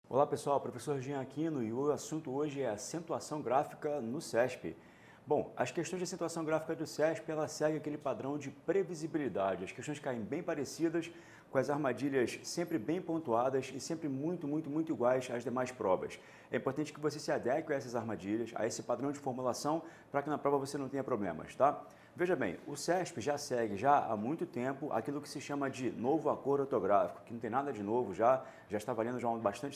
Olá pessoal, professor Jean Aquino e o assunto hoje é acentuação gráfica no CESP. Bom, as questões de acentuação gráfica do CESP, ela segue aquele padrão de previsibilidade. As questões caem bem parecidas, com as armadilhas sempre bem pontuadas e sempre muito iguais às demais provas. É importante que você se adeque a essas armadilhas, a esse padrão de formulação, para que na prova você não tenha problemas, tá? Veja bem, o CESP já segue há muito tempo aquilo que se chama de novo acordo ortográfico, que não tem nada de novo, já está valendo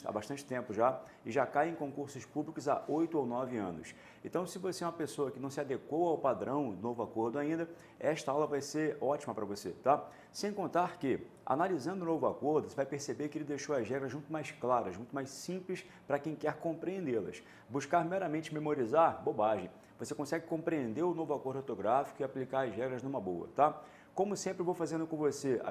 há bastante tempo já e já cai em concursos públicos há 8 ou 9 anos. Então, se você é uma pessoa que não se adequou ao padrão do novo acordo ainda, esta aula vai ser ótima para você, tá? Sem contar que, analisando o novo acordo, você vai perceber que ele deixou as regras muito mais claras, muito mais simples para quem quer compreendê-las. Buscar meramente memorizar, bobagem. Você consegue compreender o novo acordo ortográfico e aplicar as regras numa boa, tá? Como sempre, eu vou fazendo com você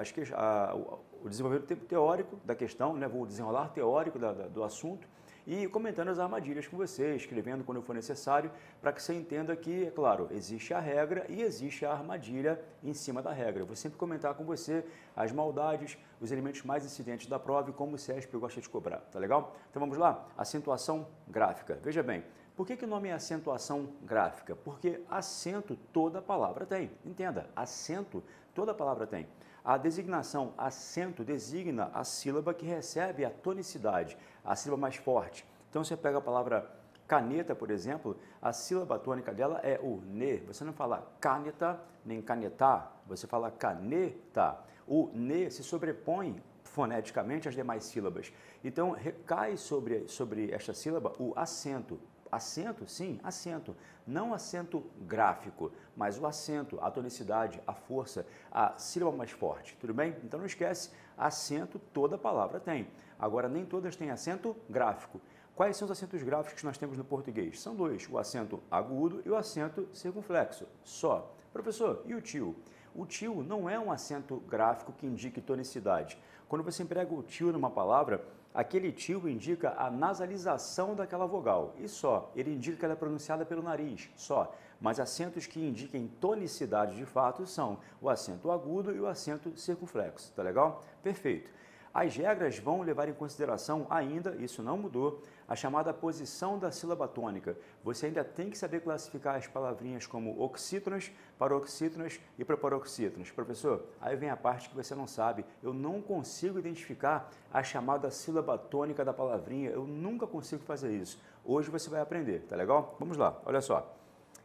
o desenvolvimento teórico da questão, né? Vou desenrolar teórico do assunto e comentando as armadilhas com você, escrevendo quando for necessário, para que você entenda que, é claro, existe a regra e existe a armadilha em cima da regra. Eu vou sempre comentar com você as maldades, os elementos mais incidentes da prova e como o CESP gosta de cobrar, tá legal? Então vamos lá? Acentuação gráfica. Veja bem, por que o nome é acentuação gráfica? Porque acento toda palavra tem. Entenda, acento toda palavra tem. A designação acento designa a sílaba que recebe a tonicidade, a sílaba mais forte. Então, você pega a palavra caneta, por exemplo, a sílaba tônica dela é o ne. Você não fala caneta nem canetar, você fala caneta. O ne se sobrepõe foneticamente às demais sílabas. Então, recai sobre esta sílaba o acento. Acento, sim, acento. Não acento gráfico, mas o acento, a tonicidade, a força, a sílaba mais forte, tudo bem? Então não esquece, acento toda palavra tem. Agora, nem todas têm acento gráfico. Quais são os acentos gráficos que nós temos no português? São dois, o acento agudo e o acento circunflexo, só. Professor, e o tio? O tio não é um acento gráfico que indique tonicidade. Quando você emprega o tio numa palavra, aquele tio indica a nasalização daquela vogal, e só. Ele indica que ela é pronunciada pelo nariz, só. Mas acentos que indiquem tonicidade de fato são o acento agudo e o acento circunflexo, tá legal? Perfeito. As regras vão levar em consideração ainda, isso não mudou, a chamada posição da sílaba tônica. Você ainda tem que saber classificar as palavrinhas como oxítonas, paroxítonas e proparoxítonas. Professor, aí vem a parte que você não sabe. Eu não consigo identificar a chamada sílaba tônica da palavrinha. Eu nunca consigo fazer isso. Hoje você vai aprender, tá legal? Vamos lá, olha só.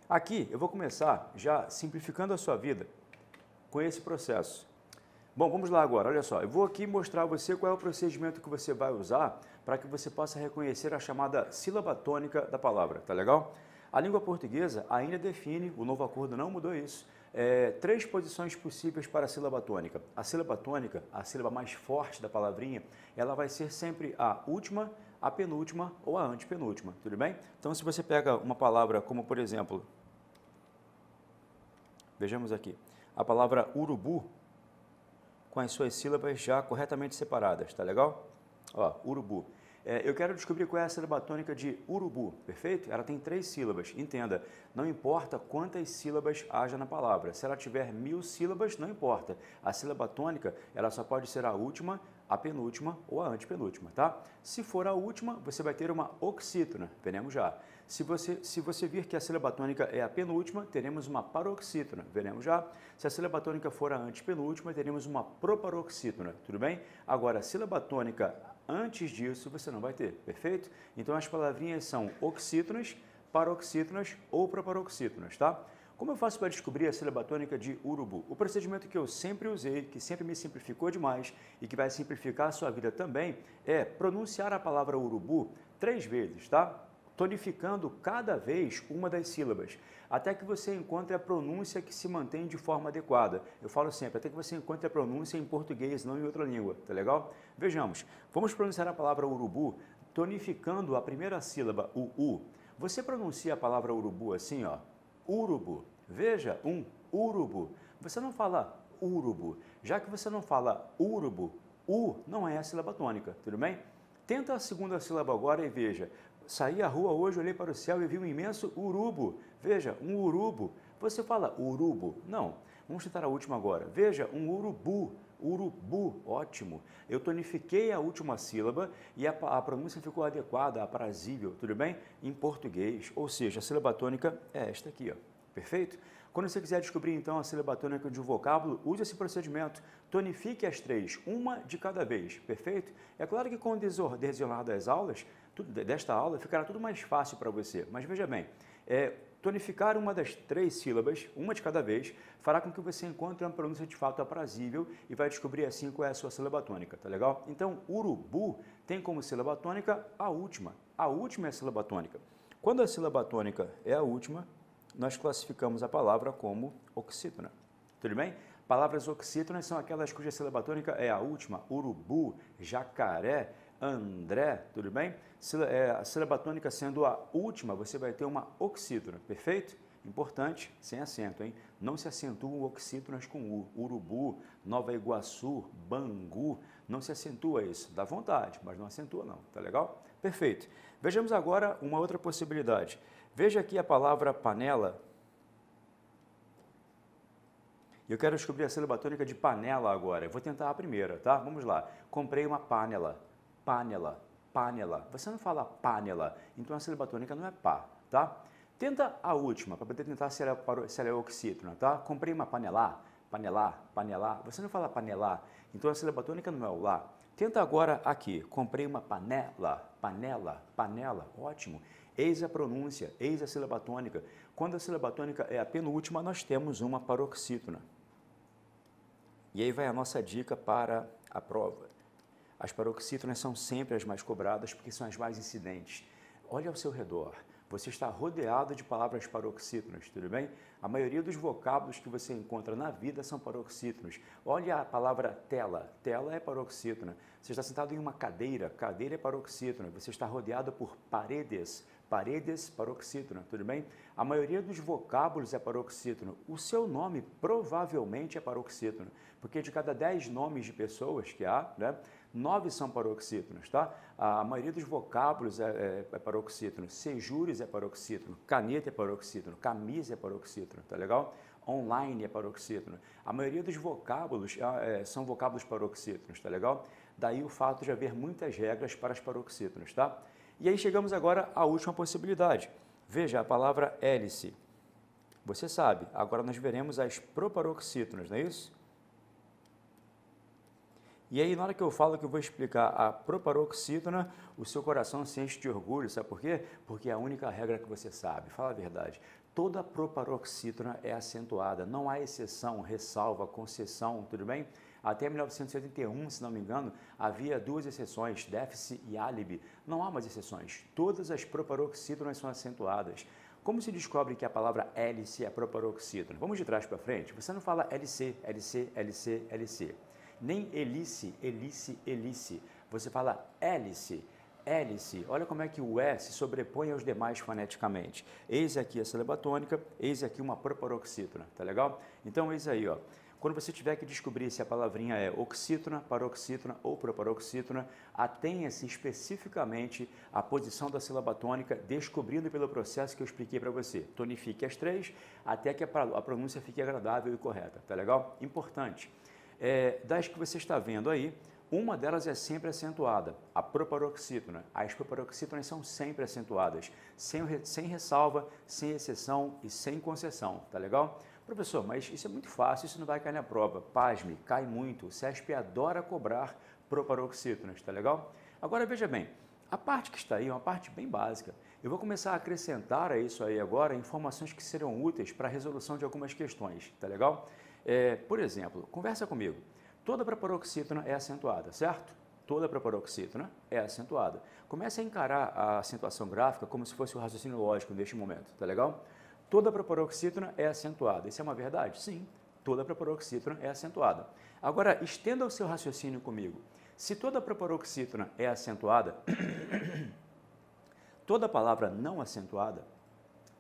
Aqui eu vou começar já simplificando a sua vida com esse processo. Bom, vamos lá agora, olha só, eu vou aqui mostrar a você qual é o procedimento que você vai usar para que você possa reconhecer a chamada sílaba tônica da palavra, tá legal? A língua portuguesa ainda define, o novo acordo não mudou isso, três posições possíveis para a sílaba tônica. A sílaba tônica, a sílaba mais forte da palavrinha, ela vai ser sempre a última, a penúltima ou a antepenúltima, tudo bem? Então, se você pega uma palavra como, por exemplo, vejamos aqui, a palavra urubu, com as suas sílabas já corretamente separadas, tá legal? Ó, urubu. Eu quero descobrir qual é a sílaba tônica de urubu, perfeito? Ela tem 3 sílabas, entenda, não importa quantas sílabas haja na palavra, se ela tiver 1000 sílabas, não importa. A sílaba tônica, ela só pode ser a última, a penúltima ou a antepenúltima, tá? Se for a última, você vai ter uma oxítona, veremos já. Se você vir que a sílaba tônica é a penúltima, teremos uma paroxítona, veremos já. Se a sílaba tônica for a antepenúltima, teremos uma proparoxítona, tudo bem? Agora, a sílaba tônica antes disso você não vai ter, perfeito? Então as palavrinhas são oxítonas, paroxítonas ou proparoxítonas, tá? Como eu faço para descobrir a sílaba tônica de urubu? O procedimento que eu sempre usei, que sempre me simplificou demais e que vai simplificar a sua vida também, é pronunciar a palavra urubu 3 vezes, tá? Tonificando cada vez uma das sílabas, até que você encontre a pronúncia que se mantém de forma adequada. Eu falo sempre, até que você encontre a pronúncia em português, não em outra língua, tá legal? Vejamos, vamos pronunciar a palavra urubu tonificando a primeira sílaba, o U. Você pronuncia a palavra urubu assim, ó, urubu. Veja, urubu. Você não fala urubu. Já que você não fala urubu, U não é a sílaba tônica, tudo bem? Tenta a segunda sílaba agora e veja. Saí à rua hoje, olhei para o céu e vi um imenso urubu. Veja, um urubu. Você fala urubu? Não. Vamos tentar a última agora. Veja, um urubu. Urubu, ótimo. Eu tonifiquei a última sílaba e a pronúncia ficou adequada, aprazível, tudo bem? Em português, ou seja, a sílaba tônica é esta aqui, ó. Perfeito? Quando você quiser descobrir, então, a sílaba tônica de um vocábulo, use esse procedimento. Tonifique as três, uma de cada vez, perfeito? É claro que com o desenrolar das aulas, desta aula, ficará tudo mais fácil para você. Mas veja bem, tonificar uma das três sílabas, uma de cada vez, fará com que você encontre uma pronúncia de fato aprazível e vai descobrir assim qual é a sua sílaba tônica, tá legal? Então, urubu tem como sílaba tônica a última. A última é a sílaba tônica. Quando a sílaba tônica é a última, nós classificamos a palavra como oxítona. Tudo bem? Palavras oxítonas são aquelas cuja sílaba tônica é a última. Urubu, jacaré, André, tudo bem? A sílaba tônica sendo a última, você vai ter uma oxítona, perfeito? Importante, sem acento, hein? Não se acentuam oxítonas com U. Urubu, Nova Iguaçu, Bangu, não se acentua isso. Dá vontade, mas não acentua não, tá legal? Perfeito. Vejamos agora uma outra possibilidade. Veja aqui a palavra panela. Eu quero descobrir a sílaba tônica de panela agora. Eu vou tentar a primeira, tá? Vamos lá. Comprei uma panela. Panela, panela. Você não fala panela, então a sílaba tônica não é pá, tá? Tenta a última, para poder tentar se ela é oxítona, tá? Comprei uma panelar, panelar, panelar. Você não fala panelar, então a sílaba tônica não é o lá. Tenta agora aqui. Comprei uma panela, panela, panela. Ótimo. Eis a pronúncia, eis a sílaba tônica. Quando a sílaba tônica é a penúltima, nós temos uma paroxítona. E aí vai a nossa dica para a prova. As paroxítonas são sempre as mais cobradas porque são as mais incidentes. Olhe ao seu redor. Você está rodeado de palavras paroxítonas, tudo bem? A maioria dos vocábulos que você encontra na vida são paroxítonos. Olhe a palavra tela. Tela é paroxítona. Você está sentado em uma cadeira. Cadeira é paroxítona. Você está rodeado por paredes. Paredes, paroxítona, tudo bem? A maioria dos vocábulos é paroxítono. O seu nome provavelmente é paroxítono, porque de cada 10 nomes de pessoas que há, né, 9 são paroxítonos, tá? A maioria dos vocábulos é paroxítono. Sejures é paroxítono, caneta é paroxítono, camisa é paroxítono, tá legal? Online é paroxítono. A maioria dos vocábulos são vocábulos paroxítonos, tá legal? Daí o fato de haver muitas regras para as paroxítonos, tá? E aí chegamos agora à última possibilidade. Veja a palavra hélice. Você sabe, agora nós veremos as proparoxítonas, não é isso? E aí, na hora que eu falo que eu vou explicar a proparoxítona, o seu coração se enche de orgulho, sabe por quê? Porque é a única regra que você sabe, fala a verdade. Toda proparoxítona é acentuada, não há exceção, ressalva, concessão, tudo bem? Até 1981, se não me engano, havia 2 exceções, déficit e álibi. Não há mais exceções. Todas as proparoxítonas são acentuadas. Como se descobre que a palavra hélice é proparoxítona? Vamos de trás para frente. Você não fala LC, LC, LC, LC. Nem helice, helice, helice. Você fala hélice, hélice. Olha como é que o E se sobrepõe aos demais foneticamente. Eis aqui a sílaba tônica, eis aqui uma proparoxítona, tá legal? Então, eis aí, ó. Quando você tiver que descobrir se a palavrinha é oxítona, paroxítona ou proparoxítona, atenha-se especificamente à posição da sílaba tônica, descobrindo pelo processo que eu expliquei para você. Tonifique as 3 até que a pronúncia fique agradável e correta, tá legal? Importante. Das que você está vendo aí, uma delas é sempre acentuada, a proparoxítona. As proparoxítonas são sempre acentuadas, sem ressalva, sem exceção e sem concessão, tá legal? Professor, mas isso é muito fácil, isso não vai cair na prova. Pasme, cai muito. O CESP adora cobrar proparoxítonas, tá legal? Agora, veja bem, a parte que está aí é uma parte bem básica. Eu vou começar a acrescentar a isso aí agora informações que serão úteis para a resolução de algumas questões, tá legal? Por exemplo, conversa comigo. Toda proparoxítona é acentuada, certo? Toda proparoxítona é acentuada. Comece a encarar a acentuação gráfica como se fosse o raciocínio lógico neste momento, tá legal? Toda proparoxítona é acentuada. Isso é uma verdade? Sim, toda proparoxítona é acentuada. Agora, estenda o seu raciocínio comigo. Se toda proparoxítona é acentuada, toda palavra não acentuada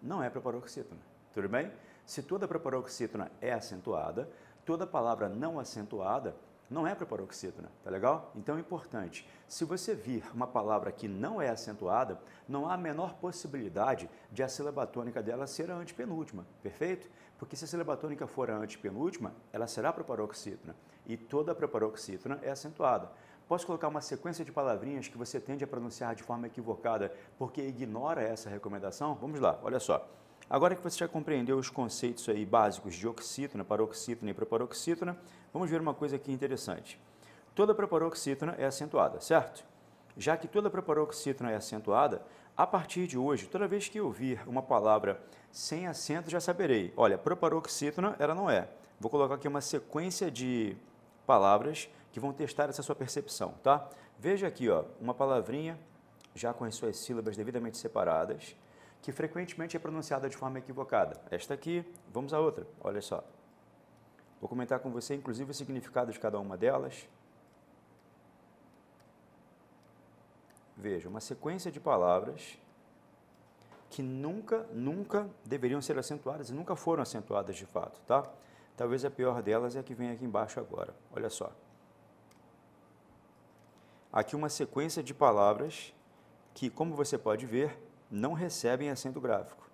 não é proparoxítona, tudo bem? Se toda proparoxítona é acentuada, toda palavra não acentuada não é proparoxítona, tá legal? Então é importante, se você vir uma palavra que não é acentuada, não há a menor possibilidade de a sílaba tônica dela ser a antepenúltima, perfeito? Porque se a sílaba tônica for a antepenúltima, ela será proparoxítona, e toda proparoxítona é acentuada. Posso colocar uma sequência de palavrinhas que você tende a pronunciar de forma equivocada porque ignora essa recomendação? Vamos lá, olha só. Agora que você já compreendeu os conceitos aí básicos de oxítona, paroxítona e proparoxítona, vamos ver uma coisa aqui interessante. Toda proparoxítona é acentuada, certo? Já que toda proparoxítona é acentuada, a partir de hoje, toda vez que eu ouvir uma palavra sem acento, já saberei. Olha, proparoxítona ela não é. Vou colocar aqui uma sequência de palavras que vão testar essa sua percepção, tá? Veja aqui, ó, uma palavrinha já com as suas sílabas devidamente separadas, que frequentemente é pronunciada de forma equivocada. Esta aqui, vamos a outra, olha só. Vou comentar com você, inclusive, o significado de cada uma delas. Veja, uma sequência de palavras que nunca deveriam ser acentuadas e nunca foram acentuadas de fato, tá? Talvez a pior delas é a que vem aqui embaixo agora, olha só. Aqui uma sequência de palavras que, como você pode ver, não recebem acento gráfico.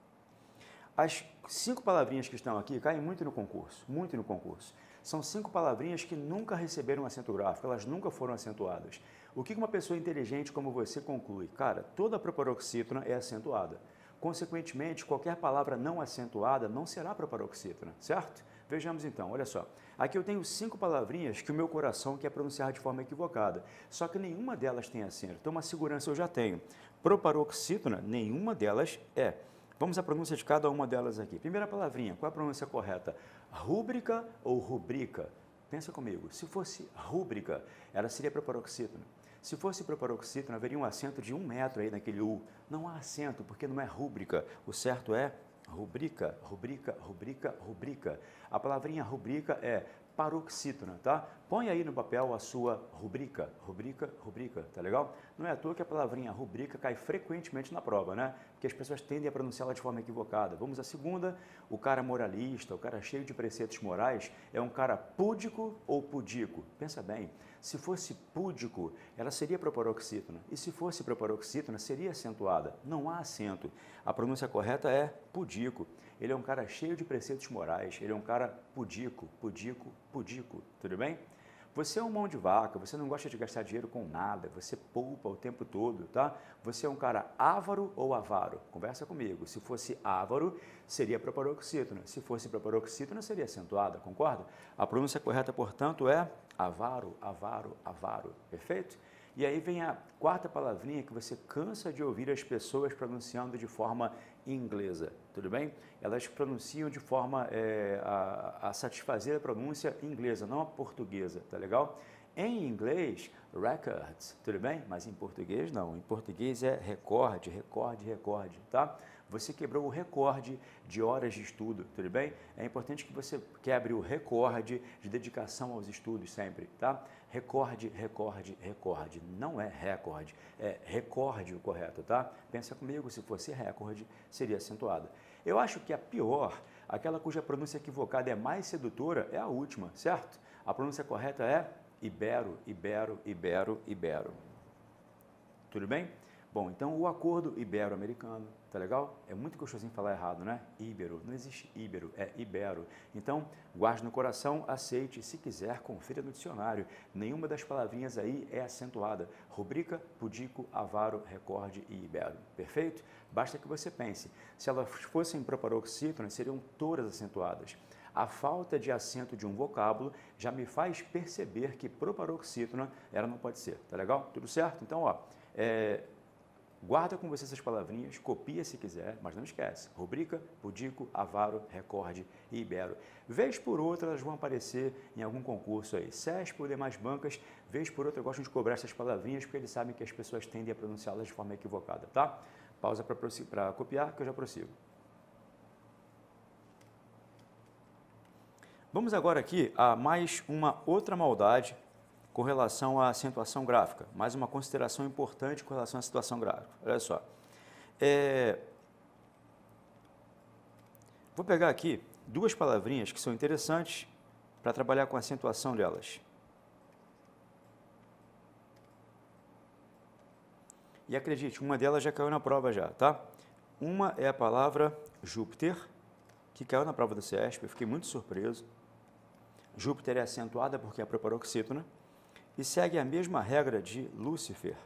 As 5 palavrinhas que estão aqui caem muito no concurso, muito no concurso. São 5 palavrinhas que nunca receberam acento gráfico, elas nunca foram acentuadas. O que uma pessoa inteligente como você conclui? Cara, toda a proparoxítona é acentuada. Consequentemente, qualquer palavra não acentuada não será proparoxítona, certo? Vejamos então, olha só. Aqui eu tenho 5 palavrinhas que o meu coração quer pronunciar de forma equivocada, só que nenhuma delas tem acento. Então, uma segurança eu já tenho. Proparoxítona, nenhuma delas é. Vamos à pronúncia de cada uma delas aqui. Primeira palavrinha, qual é a pronúncia correta? Rúbrica ou rubrica? Pensa comigo, se fosse rúbrica, ela seria proparoxítona. Se fosse proparoxítona, haveria um acento de 1 metro aí naquele U. Não há acento, porque não é rúbrica. O certo é rubrica, rubrica, rubrica, rubrica. A palavrinha rubrica é paroxítona, tá? Põe aí no papel a sua rubrica, rubrica, rubrica, tá legal? Não é à toa que a palavrinha rubrica cai frequentemente na prova, né? Porque as pessoas tendem a pronunciá-la de forma equivocada. Vamos à segunda, o cara moralista, o cara cheio de preceitos morais, é um cara púdico ou pudico? Pensa bem, se fosse púdico, ela seria proparoxítona, e se fosse proparoxítona, seria acentuada. Não há acento. A pronúncia correta é pudico. Ele é um cara cheio de preceitos morais, ele é um cara pudico, pudico, pudico, tudo bem? Você é um mão de vaca, você não gosta de gastar dinheiro com nada, você poupa o tempo todo, tá? Você é um cara avaro ou avaro? Conversa comigo. Se fosse avaro, seria proparoxítona. Se fosse proparoxítona, seria acentuada, concorda? A pronúncia correta, portanto, é avaro, avaro, avaro, perfeito? E aí vem a 4ª palavrinha que você cansa de ouvir as pessoas pronunciando de forma inglesa, tudo bem? Elas pronunciam de forma a satisfazer a pronúncia inglesa, não a portuguesa, tá legal? Em inglês, records, tudo bem? Mas em português não, em português é recorde, recorde, recorde, tá? Você quebrou o recorde de horas de estudo, tudo bem? É importante que você quebre o recorde de dedicação aos estudos sempre, tá? Recorde, recorde, recorde. Não é recorde, é recorde o correto, tá? Pensa comigo, se fosse recorde, seria acentuada. Eu acho que a pior, aquela cuja pronúncia equivocada é mais sedutora, é a última, certo? A pronúncia correta é ibero, ibero, ibero, ibero. Tudo bem? Bom, então o acordo ibero-americano, tá legal? É muito gostosinho falar errado, né? Íbero, não existe íbero, é ibero. Então, guarde no coração, aceite, se quiser, confira no dicionário. Nenhuma das palavrinhas aí é acentuada. Rubrica, pudico, avaro, recorde e ibero. Perfeito? Basta que você pense. Se elas fossem proparoxítonas, seriam todas acentuadas. A falta de acento de um vocábulo já me faz perceber que proparoxítona ela não pode ser, tá legal? Tudo certo? Então, ó, guarda com você essas palavrinhas, copia se quiser, mas não esquece. Rubrica, pudico, avaro, recorde e ibero. Vez por outra elas vão aparecer em algum concurso aí. SESP ou demais bancas, vez por outra gostam de cobrar essas palavrinhas porque eles sabem que as pessoas tendem a pronunciá-las de forma equivocada, tá? Pausa para copiar que eu já prossigo. Vamos agora aqui a mais uma outra maldade com relação à acentuação gráfica. Mais uma consideração importante com relação à situação gráfica. Olha só. Vou pegar aqui 2 palavrinhas que são interessantes para trabalhar com a acentuação delas. E acredite, uma delas já caiu na prova já, tá? Uma é a palavra Júpiter, que caiu na prova do CESP, eu fiquei muito surpreso. Júpiter é acentuada porque é proparoxítona e segue a mesma regra de Lúcifer,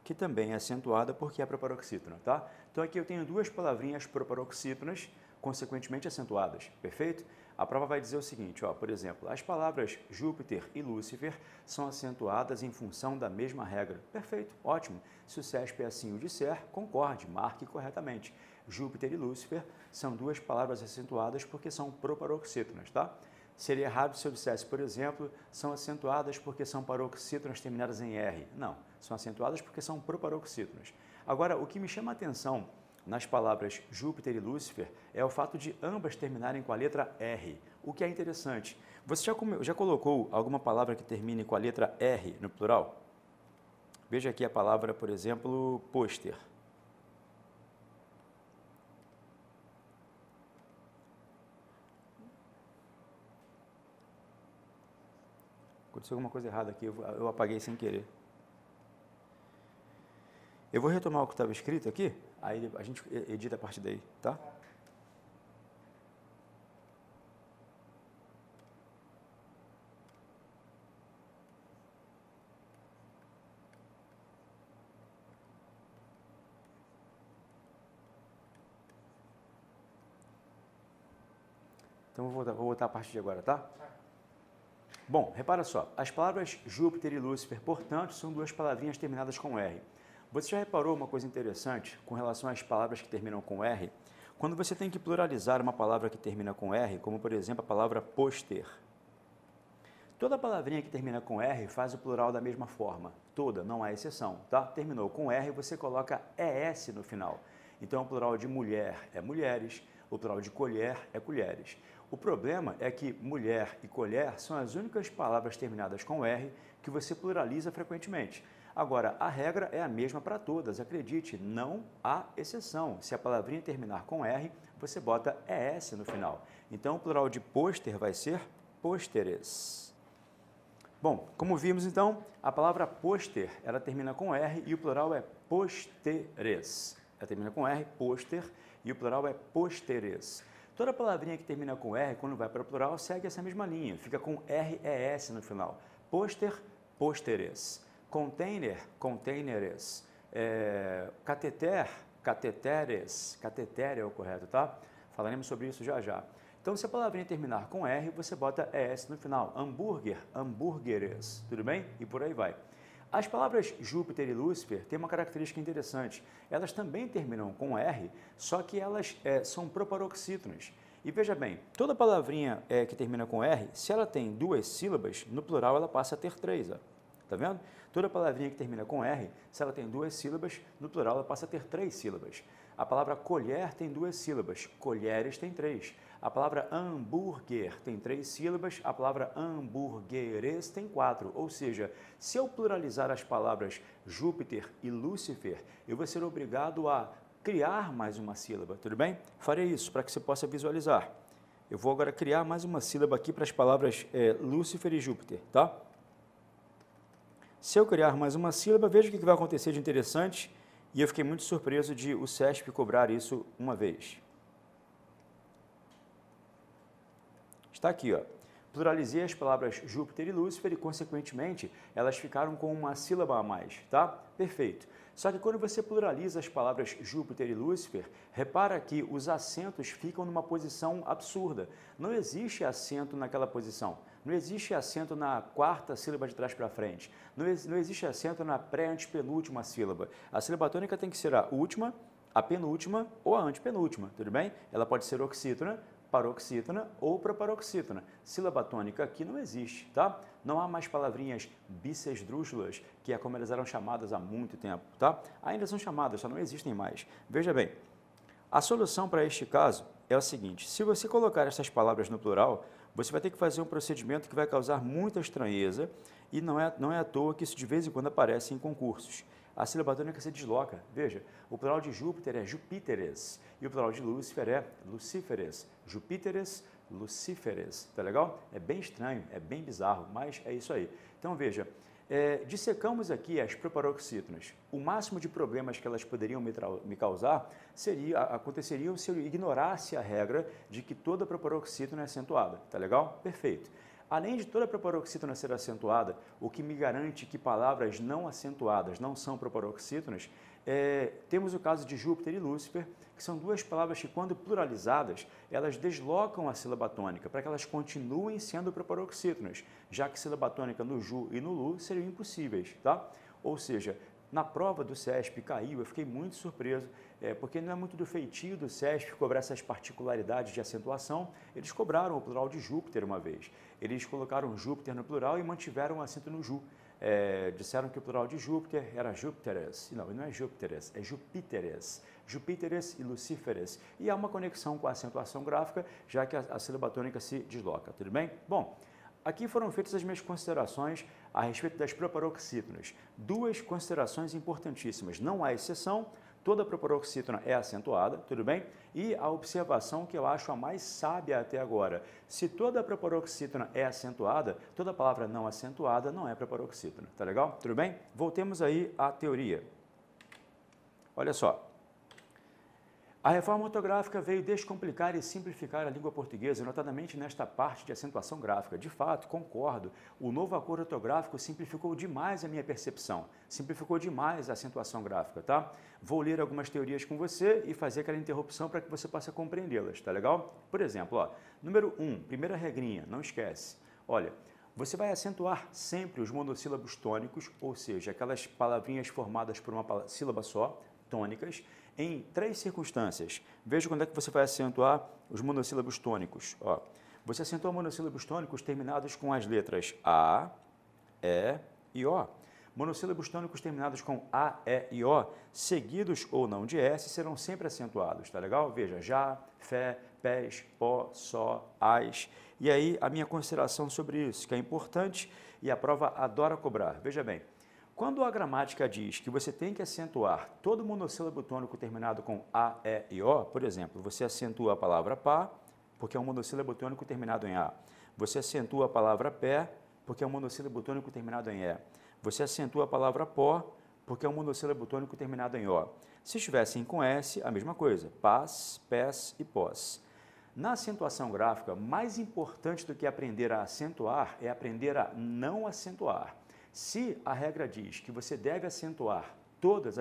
que também é acentuada porque é proparoxítona, tá? Então aqui eu tenho duas palavrinhas proparoxítonas, consequentemente acentuadas, perfeito? A prova vai dizer o seguinte, ó, por exemplo, as palavras Júpiter e Lúcifer são acentuadas em função da mesma regra. Perfeito, ótimo. Se o CESP assim o disser, concorde, marque corretamente. Júpiter e Lúcifer são duas palavras acentuadas porque são proparoxítonas, tá? Seria errado se eu dissesse, por exemplo, são acentuadas porque são paroxítonas terminadas em R. Não, são acentuadas porque são proparoxítonas. Agora, o que me chama a atenção nas palavras Júpiter e Lúcifer é o fato de ambas terminarem com a letra R, o que é interessante. Você já colocou alguma palavra que termine com a letra R no plural? Veja aqui a palavra, por exemplo, pôster. Aconteceu alguma coisa errada aqui, eu apaguei sem querer. Eu vou retomar o que estava escrito aqui, aí a gente edita a partir daí, tá? Então vou voltar a partir de agora, tá? Bom, repara só, as palavras Júpiter e Lúcifer, portanto, são duas palavrinhas terminadas com R. Você já reparou uma coisa interessante com relação às palavras que terminam com R? Quando você tem que pluralizar uma palavra que termina com R, como por exemplo a palavra pôster, toda palavrinha que termina com R faz o plural da mesma forma, toda, não há exceção, tá? Terminou com R, você coloca ES no final. Então o plural de mulher é mulheres, o plural de colher é colheres. O problema é que mulher e colher são as únicas palavras terminadas com R que você pluraliza frequentemente. Agora, a regra é a mesma para todas, acredite, não há exceção. Se a palavrinha terminar com R, você bota ES no final. Então, o plural de pôster vai ser pôsteres. Bom, como vimos então, a palavra pôster, ela termina com R e o plural é pôsteres. Ela termina com R, pôster, e o plural é pôsteres. Toda palavrinha que termina com R, quando vai para o plural, segue essa mesma linha, fica com RES no final. Pôster, pôsteres. Container, containers. Cateter, cateteres. Cateter é o correto, tá? Falaremos sobre isso já já. Então, se a palavrinha terminar com R, você bota ES no final. Hambúrguer, hambúrgueres. Tudo bem? E por aí vai. As palavras Júpiter e Lúcifer têm uma característica interessante. Elas também terminam com R, só que elas são proparoxítonas. E veja bem, toda palavrinha que termina com R, se ela tem duas sílabas, no plural ela passa a ter três. Ó. Tá vendo? Toda palavrinha que termina com R, se ela tem duas sílabas, no plural ela passa a ter três sílabas. A palavra colher tem duas sílabas, colheres tem três. A palavra hambúrguer tem três sílabas, a palavra hambúrgueres tem quatro. Ou seja, se eu pluralizar as palavras Júpiter e Lúcifer, eu vou ser obrigado a criar mais uma sílaba, tudo bem? Farei isso para que você possa visualizar. Eu vou agora criar mais uma sílaba aqui para as palavras Lúcifer e Júpiter, tá? Se eu criar mais uma sílaba, veja o que vai acontecer de interessante, e eu fiquei muito surpreso de o CESP cobrar isso uma vez. Está aqui, ó. Pluralizei as palavras Júpiter e Lúcifer e, consequentemente, elas ficaram com uma sílaba a mais, tá? Perfeito. Só que quando você pluraliza as palavras Júpiter e Lúcifer, repara que os acentos ficam numa posição absurda. Não existe acento naquela posição. Não existe acento na quarta sílaba de trás para frente. Não existe acento na pré-antepenúltima sílaba. A sílaba tônica tem que ser a última, a penúltima ou a antepenúltima, tudo bem? Ela pode ser oxítona, paroxítona ou proparoxítona. Sílaba tônica aqui não existe, tá? Não há mais palavrinhas bissesdrúxulas, que é como elas eram chamadas há muito tempo, tá? Ainda são chamadas, só não existem mais. Veja bem, a solução para este caso é o seguinte: se você colocar essas palavras no plural, você vai ter que fazer um procedimento que vai causar muita estranheza e não é à toa que isso de vez em quando aparece em concursos. A sílaba tônica se desloca. Veja, o plural de Júpiter é Jupíteres e o plural de Lúcifer é Lucíferes. Jupíteres, Lucíferes. Tá legal? É bem estranho, é bem bizarro, mas é isso aí. Então, veja, Dissecamos aqui as proparoxítonas. O máximo de problemas que elas poderiam me causar aconteceriam se eu ignorasse a regra de que toda proparoxítona é acentuada. Tá legal? Perfeito. Além de toda proparoxítona ser acentuada, o que me garante que palavras não acentuadas não são proparoxítonas, temos o caso de Júpiter e Lúcifer, que são duas palavras que, quando pluralizadas, elas deslocam a sílaba tônica para que elas continuem sendo proparoxítonas, já que sílaba tônica no Ju e no Lu seriam impossíveis, tá? Ou seja, na prova do CESP caiu, eu fiquei muito surpreso, porque não é muito do feitio do CESP cobrar essas particularidades de acentuação. Eles cobraram o plural de Júpiter uma vez. Eles colocaram Júpiter no plural e mantiveram o acento no Ju. Disseram que o plural de Júpiter era Júpiteres. Não é Júpiteres, é Jupíteres. Jupíteres e Lucíferes. E há uma conexão com a acentuação gráfica, já que a sílaba tônica se desloca. Tudo bem? Bom, aqui foram feitas as minhas considerações a respeito das proparoxítonas. Duas considerações importantíssimas. Não há exceção, toda proparoxítona é acentuada, tudo bem? E a observação que eu acho a mais sábia até agora. Se toda proparoxítona é acentuada, toda palavra não acentuada não é proparoxítona. Tá legal? Tudo bem? Voltemos aí à teoria. Olha só. A reforma ortográfica veio descomplicar e simplificar a língua portuguesa, notadamente nesta parte de acentuação gráfica. De fato, concordo, o novo acordo ortográfico simplificou demais a minha percepção, simplificou demais a acentuação gráfica, tá? Vou ler algumas teorias com você e fazer aquela interrupção para que você possa compreendê-las, tá legal? Por exemplo, ó, número 1, primeira regrinha, não esquece. Olha, você vai acentuar sempre os monossílabos tônicos, ou seja, aquelas palavrinhas formadas por uma sílaba só, tônicas, em 3 circunstâncias. Veja quando é que você vai acentuar os monossílabos tônicos. Ó, você acentua monossílabos tônicos terminados com as letras A, E e O. Monossílabos tônicos terminados com A, E e O, seguidos ou não de S, serão sempre acentuados, tá legal? Veja, já, fé, pés, pó, só, as. E aí a minha consideração sobre isso, que é importante e a prova adora cobrar. Veja bem, quando a gramática diz que você tem que acentuar todo monossílabo tônico terminado com A, E e O, por exemplo, você acentua a palavra pá, porque é um monossílabo tônico terminado em A. Você acentua a palavra pé, porque é um monossílabo tônico terminado em E. Você acentua a palavra pó, porque é um monossílabo tônico terminado em O. Se estivessem com S, a mesma coisa, pás, pés e pós. Na acentuação gráfica, mais importante do que aprender a acentuar é aprender a não acentuar. Se a regra diz que você deve acentuar todos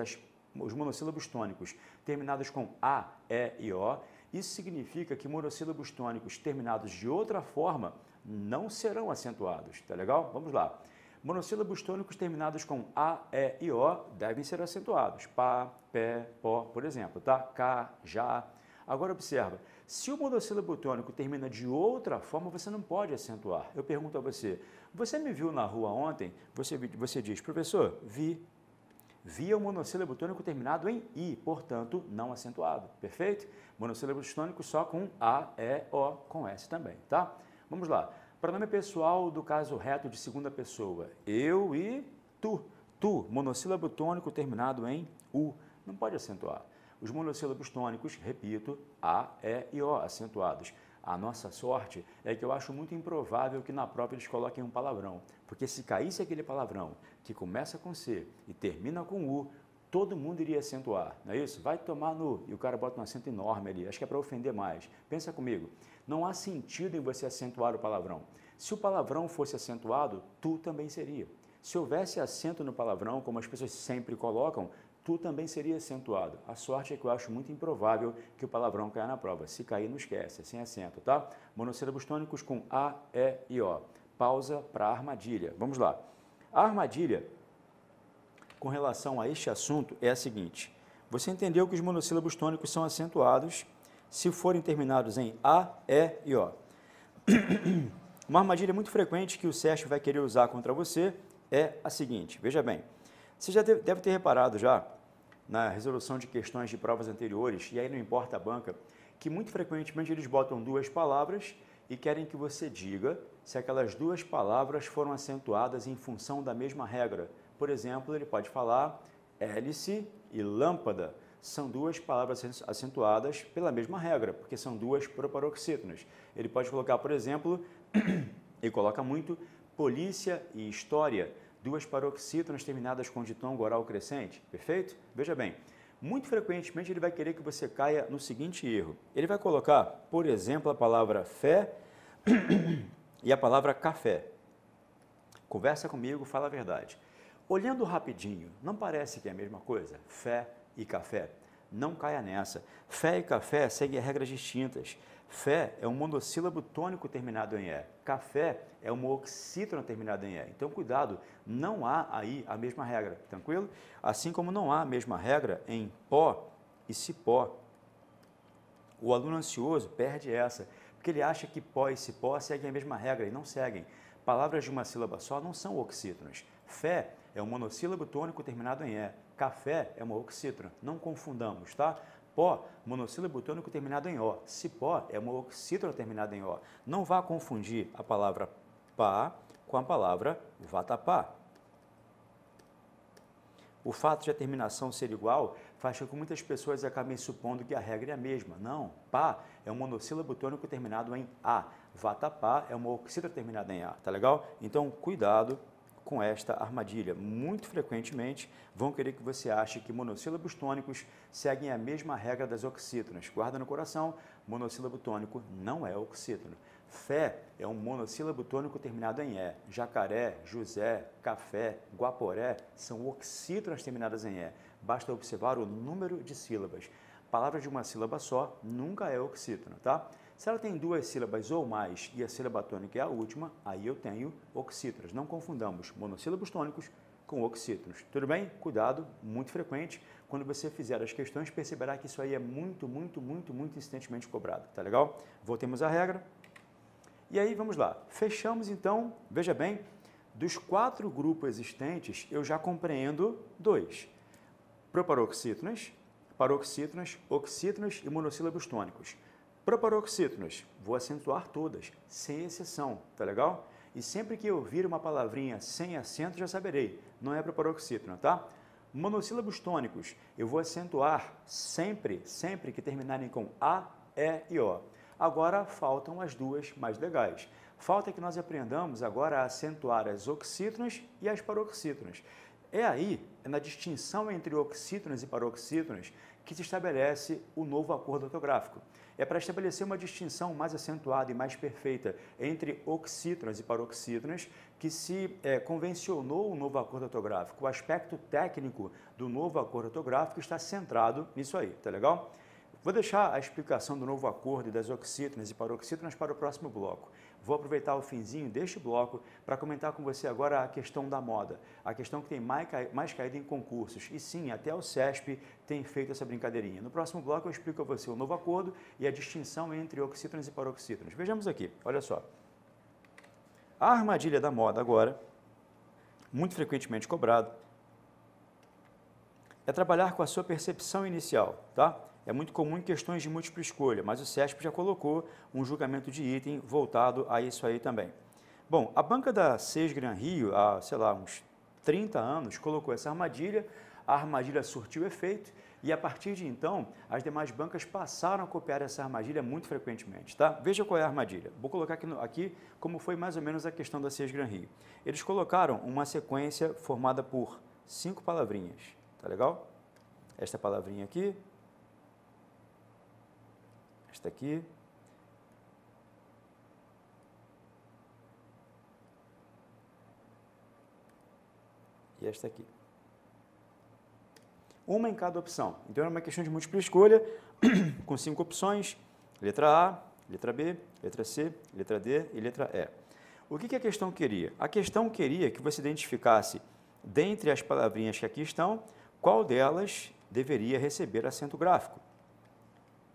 os monossílabos tônicos terminados com A, E e O, isso significa que monossílabos tônicos terminados de outra forma não serão acentuados, tá legal? Vamos lá. Monossílabos tônicos terminados com A, E e O devem ser acentuados. Pá, pé, pó, por exemplo, tá? Cá, já. Agora observa, se o monossílabo tônico termina de outra forma, você não pode acentuar. Eu pergunto a você, você me viu na rua ontem? Você diz, professor, vi. Vi é o monossílabo tônico terminado em I, portanto, não acentuado. Perfeito? Monossílabos tônicos só com A, E, O, com S também, tá? Vamos lá. Pronome pessoal do caso reto de segunda pessoa. Eu e tu. Tu, monossílabo tônico terminado em U. Não pode acentuar. Os monossílabos tônicos, repito, A, E e O, acentuados. A nossa sorte é que eu acho muito improvável que na prova eles coloquem um palavrão, porque se caísse aquele palavrão que começa com C e termina com U, todo mundo iria acentuar, não é isso? Vai tomar no... E o cara bota um acento enorme ali, acho que é para ofender mais. Pensa comigo, não há sentido em você acentuar o palavrão. Se o palavrão fosse acentuado, tu também seria. Se houvesse acento no palavrão, como as pessoas sempre colocam, tu também seria acentuado. A sorte é que eu acho muito improvável que o palavrão caia na prova. Se cair, não esquece, é sem acento, tá? Monossílabos tônicos com A, E e O. Pausa para a armadilha. Vamos lá. A armadilha, com relação a este assunto, é a seguinte. Você entendeu que os monossílabos tônicos são acentuados se forem terminados em A, E e O. Uma armadilha muito frequente que o CESP vai querer usar contra você é a seguinte. Veja bem. Você já deve ter reparado já, na resolução de questões de provas anteriores, e aí não importa a banca, que muito frequentemente eles botam duas palavras e querem que você diga se aquelas duas palavras foram acentuadas em função da mesma regra. Por exemplo, ele pode falar hélice e lâmpada. São duas palavras acentuadas pela mesma regra, porque são duas proparoxítonas. Ele pode colocar, por exemplo, ele coloca muito polícia e história. duas paroxítonas terminadas com ditongo oral crescente, perfeito? Veja bem, muito frequentemente ele vai querer que você caia no seguinte erro. Ele vai colocar, por exemplo, a palavra fé e a palavra café. Conversa comigo, fala a verdade. Olhando rapidinho, não parece que é a mesma coisa? Fé e café. Não caia nessa. Fé e café seguem regras distintas. Fé é um monossílabo tônico terminado em E. Café é uma oxítona terminada em E. Então, cuidado, não há aí a mesma regra, tranquilo? Assim como não há a mesma regra em pó e cipó. O aluno ansioso perde essa, porque ele acha que pó e cipó seguem a mesma regra e não seguem. Palavras de uma sílaba só não são oxítonas. Fé é um monossílabo tônico terminado em E. Café é uma oxítona. Não confundamos, tá? Pó, monossílabo tônico terminado em O. Cipó é uma oxítona terminada em O. Não vá confundir a palavra pá com a palavra vatapá. O fato de a terminação ser igual faz com que muitas pessoas acabem supondo que a regra é a mesma. Não, pá é um monossílabo tônico terminado em A. Vatapá é uma oxítona terminada em A, tá legal? Então, cuidado com esta armadilha. Muito frequentemente vão querer que você ache que monossílabos tônicos seguem a mesma regra das oxítonas. Guarda no coração, monossílabo tônico não é oxítono. Fé é um monossílabo tônico terminado em E. Jacaré, José, café, guaporé são oxítonas terminadas em E. Basta observar o número de sílabas. Palavra de uma sílaba só nunca é oxítona, tá? Se ela tem duas sílabas ou mais e a sílaba tônica é a última, aí eu tenho oxítonas. Não confundamos monossílabos tônicos com oxítonos. Tudo bem? Cuidado, muito frequente. Quando você fizer as questões, perceberá que isso aí é muito insistentemente cobrado. Tá legal? Voltemos à regra. E aí, vamos lá. Fechamos, então, veja bem, dos 4 grupos existentes, eu já compreendo 2. Proparoxítonas, paroxítonas, oxítonas e monossílabos tônicos. Proparoxítonas, vou acentuar todas, sem exceção, tá legal? E sempre que eu ouvir uma palavrinha sem acento, já saberei, não é proparoxítona, tá? Monossílabos tônicos, eu vou acentuar sempre que terminarem com A, E e O. Agora faltam as duas mais legais. Falta que nós aprendamos agora a acentuar as oxítonas e as paroxítonas. É aí, na distinção entre oxítonas e paroxítonas, que se estabelece o novo acordo ortográfico. É para estabelecer uma distinção mais acentuada e mais perfeita entre oxítonas e paroxítonas que se convencionou o novo acordo ortográfico. O aspecto técnico do novo acordo ortográfico está centrado nisso aí, tá legal? Vou deixar a explicação do novo acordo e das oxítonas e paroxítonas para o próximo bloco. Vou aproveitar o finzinho deste bloco para comentar com você agora a questão da moda, a questão que tem mais caído em concursos. E sim, até o CESP tem feito essa brincadeirinha. No próximo bloco eu explico a você o novo acordo e a distinção entre oxítonas e paroxítonas. Vejamos aqui, olha só. A armadilha da moda agora, muito frequentemente cobrado, é trabalhar com a sua percepção inicial, tá? É muito comum em questões de múltipla escolha, mas o CESP já colocou um julgamento de item voltado a isso aí também. Bom, a banca da SES Gran Rio, há, sei lá, uns 30 anos, colocou essa armadilha, a armadilha surtiu efeito e, a partir de então, as demais bancas passaram a copiar essa armadilha muito frequentemente, tá? Veja qual é a armadilha. Vou colocar aqui como foi mais ou menos a questão da SES Gran Rio. Eles colocaram uma sequência formada por 5 palavrinhas, tá legal? Esta palavrinha aqui, esta aqui, e esta aqui. Uma em cada opção. Então, é uma questão de múltipla escolha, com 5 opções, letra A, letra B, letra C, letra D e letra E. O que a questão queria? A questão queria que você identificasse, dentre as palavrinhas que aqui estão, qual delas deveria receber acento gráfico.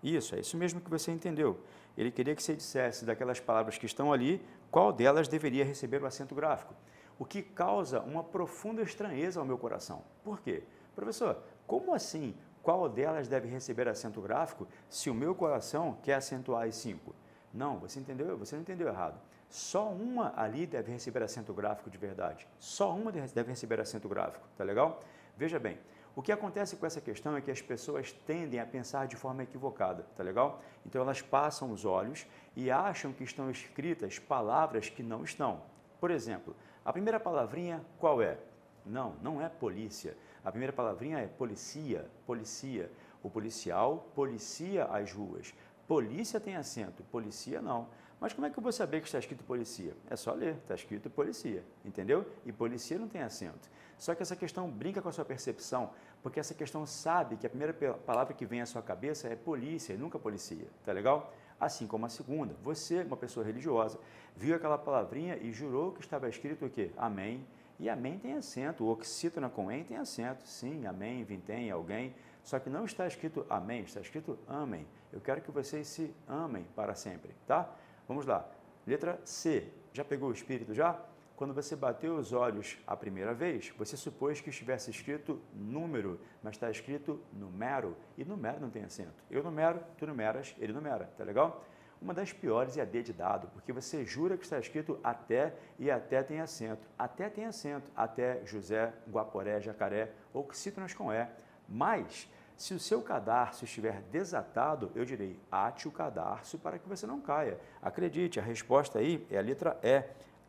Isso, é isso mesmo que você entendeu. Ele queria que você dissesse daquelas palavras que estão ali, qual delas deveria receber o acento gráfico. O que causa uma profunda estranheza ao meu coração. Por quê? Professor, como assim qual delas deve receber acento gráfico se o meu coração quer acentuar as 5? Não, você entendeu? Você não entendeu errado. Só uma ali deve receber acento gráfico de verdade. Só uma deve receber acento gráfico, tá legal? Veja bem, o que acontece com essa questão é que as pessoas tendem a pensar de forma equivocada, tá legal? Então elas passam os olhos e acham que estão escritas palavras que não estão. Por exemplo, A primeira palavrinha qual é? Não, não é polícia. A primeira palavrinha é policia, policia. O policial policia as ruas. Polícia tem acento, policia não. Mas como é que eu vou saber que está escrito policia? É só ler, está escrito policia, entendeu? E policia não tem acento. Só que essa questão brinca com a sua percepção, porque essa questão sabe que a primeira palavra que vem à sua cabeça é polícia e nunca policia, tá legal? Assim como a segunda, você, uma pessoa religiosa, viu aquela palavrinha e jurou que estava escrito o quê? Amém. E amém tem acento, o oxítona com em tem acento, sim, amém, vintém, alguém, só que não está escrito amém, está escrito amém. Eu quero que vocês se amem para sempre, tá? Vamos lá. Letra C. Já pegou o espírito já? Quando você bateu os olhos a primeira vez, você supôs que estivesse escrito número, mas está escrito numero, e numero não tem acento. Eu numero, tu numeras, ele numera, tá legal? Uma das piores é a D de dado, porque você jura que está escrito até e até tem acento. Até tem acento, até José, Guaporé, Jacaré, oxítonas com E. Mas, se o seu cadarço estiver desatado, eu direi ate o cadarço para que você não caia. Acredite, a resposta aí é a letra E.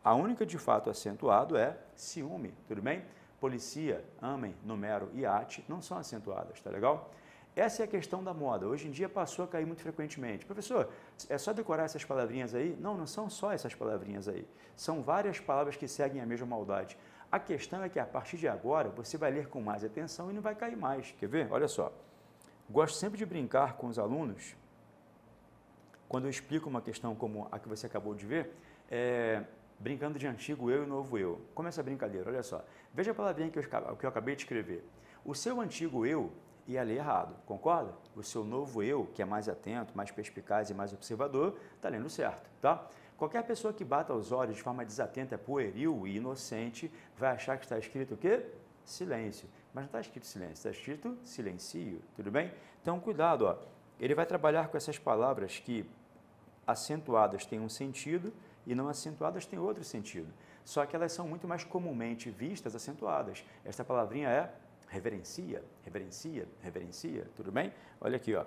A única de fato acentuado é ciúme, tudo bem? Policia, amem, numero e ate não são acentuadas, tá legal? Essa é a questão da moda. Hoje em dia passou a cair muito frequentemente. Professor, é só decorar essas palavrinhas aí? Não, não são só essas palavrinhas aí. São várias palavras que seguem a mesma maldade. A questão é que a partir de agora você vai ler com mais atenção e não vai cair mais. Quer ver? Olha só. Gosto sempre de brincar com os alunos quando eu explico uma questão como a que você acabou de ver, brincando de antigo eu e novo eu. Como é essa brincadeira? Olha só. Veja a palavrinha que eu acabei de escrever. O seu antigo eu ia ler errado, concorda? O seu novo eu, que é mais atento, mais perspicaz e mais observador, está lendo certo, tá? Qualquer pessoa que bata os olhos de forma desatenta, pueril e inocente, vai achar que está escrito o quê? Silêncio. Mas não está escrito silêncio, está escrito silencio, tudo bem? Então, cuidado, ó. Ele vai trabalhar com essas palavras que acentuadas têm um sentido e não acentuadas têm outro sentido. Só que elas são muito mais comumente vistas acentuadas. Esta palavrinha é reverencia, reverencia, reverencia, tudo bem? Olha aqui, ó.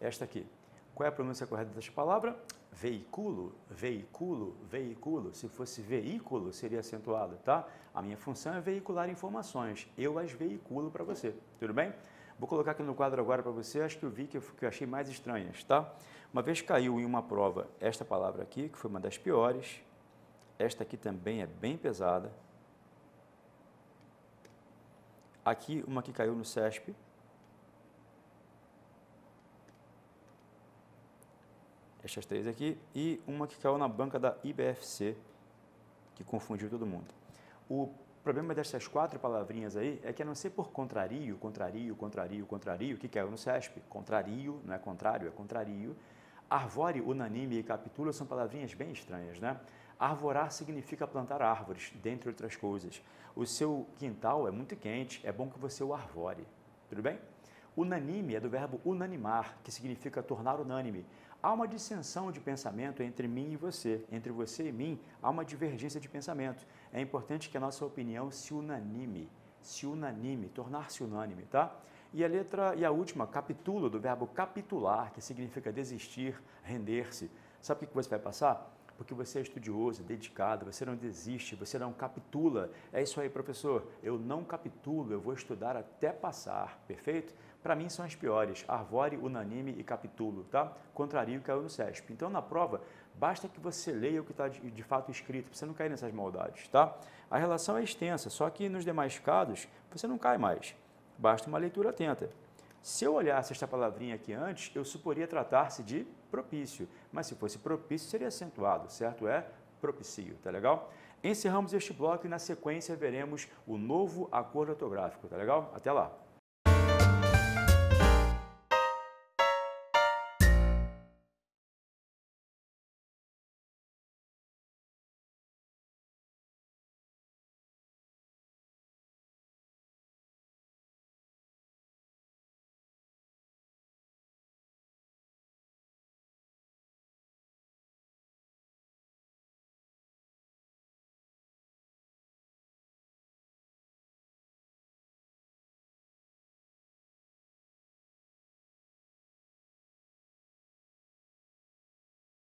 Esta aqui. Qual é a pronúncia correta desta palavra? Veículo, veículo, veículo. Se fosse veículo, seria acentuado, tá? A minha função é veicular informações. Eu as veiculo para você, tudo bem? Vou colocar aqui no quadro agora para você, acho que eu vi que eu achei mais estranhas, tá? Uma vez caiu em uma prova esta palavra aqui, que foi uma das piores. Esta aqui também é bem pesada. Aqui, uma que caiu no CESP. Estas três aqui. E uma que caiu na banca da IBFC, que confundiu todo mundo. O problema dessas quatro palavrinhas aí é que, a não ser por contrario, contrario, contrario, contrario, que caiu no CESP, contrario, não é contrário, é contrario. Arvore, unanime e capitula são palavrinhas bem estranhas, né? Arvorar significa plantar árvores, dentre outras coisas. O seu quintal é muito quente, é bom que você o arvore, tudo bem? Unanime é do verbo unanimar, que significa tornar unânime. Há uma dissensão de pensamento entre mim e você, entre você e mim, há uma divergência de pensamento. É importante que a nossa opinião se unanime, tornar-se unânime, tá? E a última, capitulo, do verbo capitular, que significa desistir, render-se. Sabe o que você vai passar? Porque você é estudioso, dedicado, você não desiste, você não capitula. É isso aí, professor, eu não capitulo, eu vou estudar até passar, perfeito? Para mim são as piores, arvore, unanime e capitulo, tá? Contrario caiu no CESP. Então, na prova, basta que você leia o que está de fato escrito, para você não cair nessas maldades, tá? A relação é extensa, só que nos demais casos, você não cai mais. Basta uma leitura atenta. Se eu olhasse esta palavrinha aqui antes, eu suporia tratar-se de propício, mas se fosse propício seria acentuado, certo? É propicio, tá legal? Encerramos este bloco e na sequência veremos o novo acordo ortográfico, tá legal? Até lá!